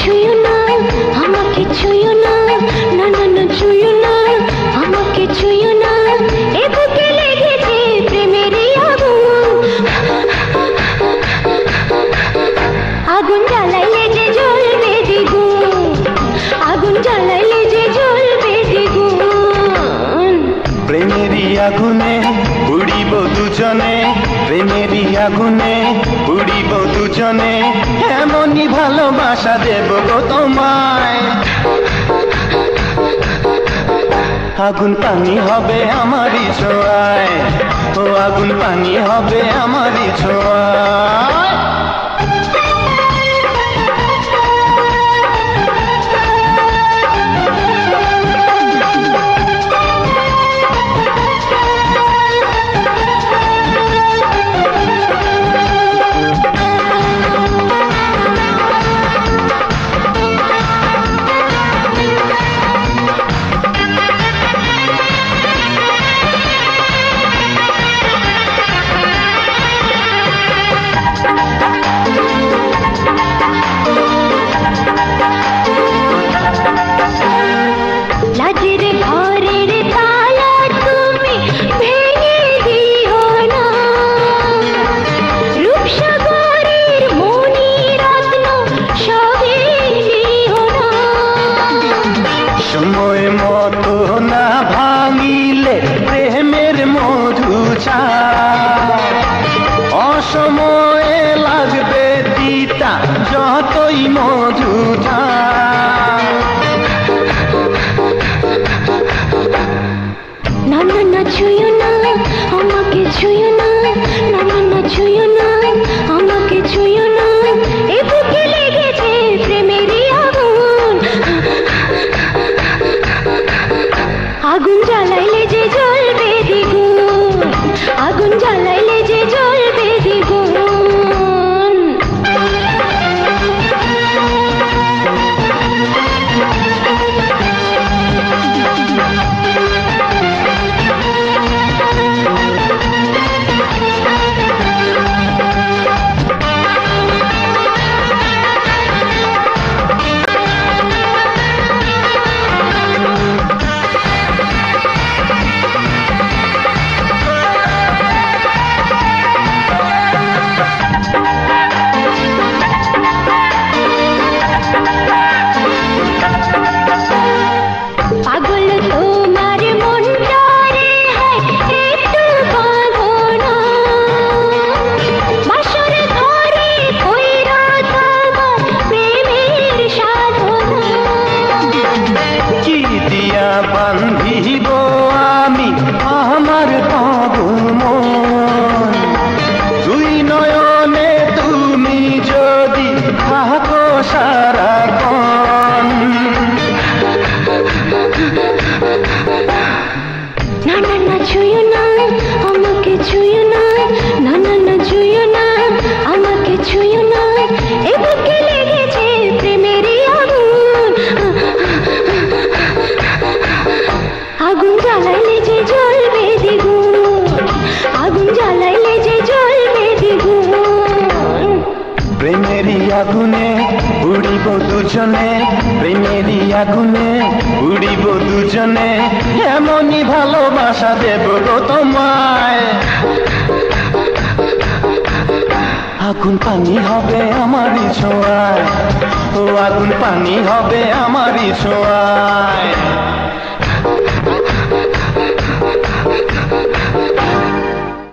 ছুঁয়ো না আমাকে, ছুঁয়ো না, না না না ছুঁয়ো না আমাকে, ছুঁয়ো না, এ বুকে লেগেছে প্রেমের আগুন। আগুন জ্বালাইলে যে জ্বলবে দ্বিগুণ, আগুন জ্বালাইলে যে জ্বলবে দ্বিগুণ। প্রেমেরই আগুনে পুড়িব দুজনে, প্রেমেরই আগুনে পুড়িব দুজনে, এমনই ভালোবাসা দেব গো তোমায়। আগুন পানি হবে আমারই ছোঁয়ায়, ও আগুন পানি হবে আমারই ছোঁয়ায়। সময় মতো না ভাঙিলে প্রেমের মধু অসময়ে লাগবে তিতা যতই মধু না না না ছুঁয়ো না আমাকে, ছুঁয়ো না, না না না ছুঁয়ো না আমাকে, ছুঁয়ো না, এ বুকে লেগেছে প্রেমের আগুন। আগুন জ্বালাইলে যে জ্বলবে দ্বিগুণ, আগুন জ্বালাইলে যে জ্বলবে দ্বিগুণ। বান্ধিব আমি আমার পাগল দুই নয়নে, তুমি যদি থাকো সারাক্ষণ। না না না ছুঁয়ো না আমাকে, ছুঁয়ো না, না না না ছুঁয়ো না আমাকে, ছুঁয়ো না, এ বুকে লেগেছে প্রেমের আগুন। আগুন জ্বালাইলে যে জ্বলবে দ্বিগুণ, আগুন জ্বালাইলে যে জ্বলবে দ্বিগুণ। প্রেমেরই আগুনে উড়িব দুজনে, প্রেমেরই আগুনে উড়িব দুজনে, এমনই ভালোবাসা দেব গো তোমায়। আগুন পানি হবে আমারই ছোঁয়ায়, ও আগুন পানি হবে আমারই ছোঁয়ায়।